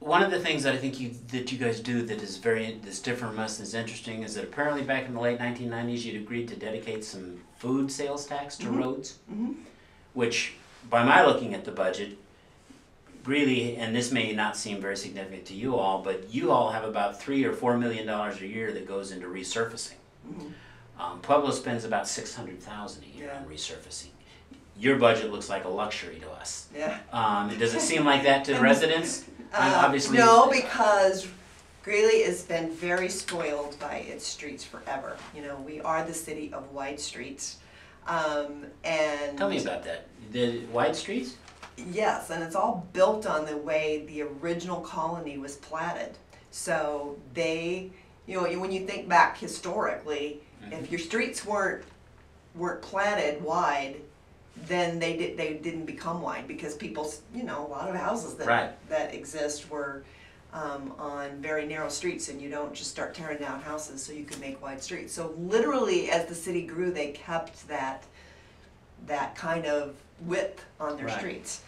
one of the things that I think you guys do that's different from us and is interesting is that apparently back in the late 1990s you'd agreed to dedicate some food sales tax to roads, which by my looking at the budget, Greeley, and this may not seem very significant to you all, but you all have about $3 or $4 million a year that goes into resurfacing. Pueblo spends about $600,000 a year on resurfacing. Your budget looks like a luxury to us. Yeah. Does it seem like that to residents? Obviously. No, because Greeley has been very spoiled by its streets forever. You know, we are the city of wide streets. And tell me about that. The wide streets? Yes, and it's all built on the way the original colony was platted. So they, you know, when you think back historically, if your streets weren't platted wide, then they didn't become wide because people, you know, a lot of houses that exist were on very narrow streets, and you don't just start tearing down houses so you can make wide streets. So literally, as the city grew, they kept that kind of width on their streets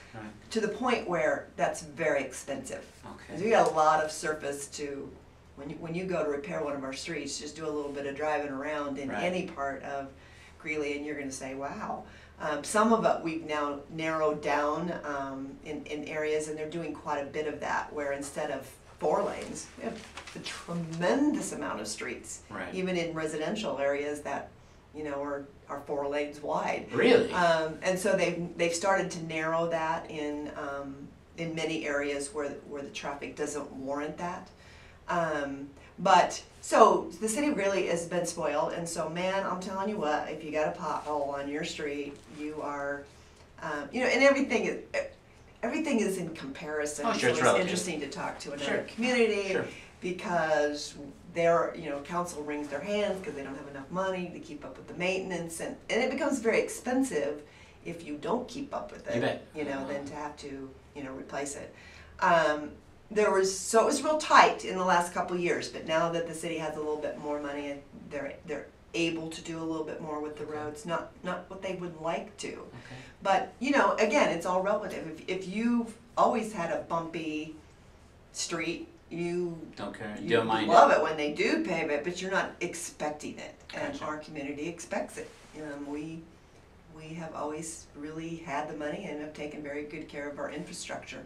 to the point where that's very expensive. Because we got a lot of surface to, when you go to repair one of our streets, just do a little bit of driving around in any part of Greeley, and you're going to say, wow. Some of it we've now narrowed down in areas, and they're doing quite a bit of that, where instead of 4 lanes, we have a tremendous amount of streets, even in residential areas that, you know, are 4 lanes wide. Really? And so they've started to narrow that in many areas where the traffic doesn't warrant that. But so the city of Greeley has been spoiled, and so man, I'm telling you what, if you got a pothole on your street, you are, you know, and everything is in comparison. So it's interesting to talk to another community because their, you know, council wrings their hands because they don't have enough money to keep up with the maintenance, and it becomes very expensive if you don't keep up with it. You know, then to have to, you know, replace it. So it was real tight in the last couple of years, but now that the city has a little bit more money, they're able to do a little bit more with the roads. Not what they would like to, but you know, again, it's all relative. If you've always had a bumpy street, you don't mind love it when they do pave it, but you're not expecting it, and our community expects it. We have always really had the money and have taken very good care of our infrastructure.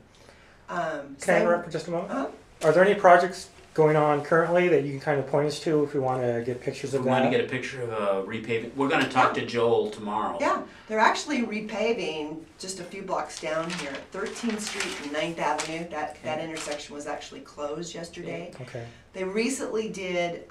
Can I interrupt for just a moment? Are there any projects going on currently that you can kind of point us to if we want to get pictures of that? We want to get a picture of repaving. We're going to talk to Joel tomorrow. Yeah, they're actually repaving just a few blocks down here at 13th Street and 9th Avenue. That intersection was actually closed yesterday. They recently did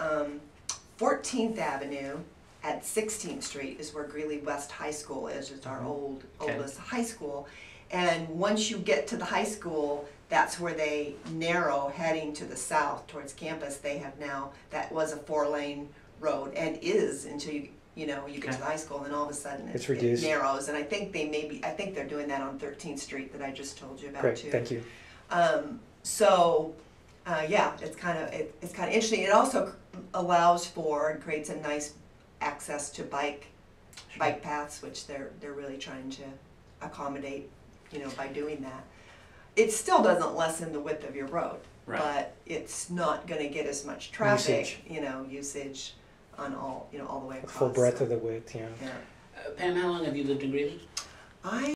14th Avenue at 16th Street is where Greeley West High School is. It's our oldest high school. And once you get to the high school, that's where they narrow heading to the south towards campus. They have now, that was a 4-lane road and is until you get to the high school, and then all of a sudden it narrows. And I think they're doing that on 13th Street that I just told you about too. Thank you. Yeah, it's kind of interesting. It also allows for and creates a nice access to bike paths, which they're really trying to accommodate, you know, by doing that. It still doesn't lessen the width of your road, but it's not going to get as much traffic, usage on all the way across. Full breadth of the width, Pam, how long have you lived in Greeley?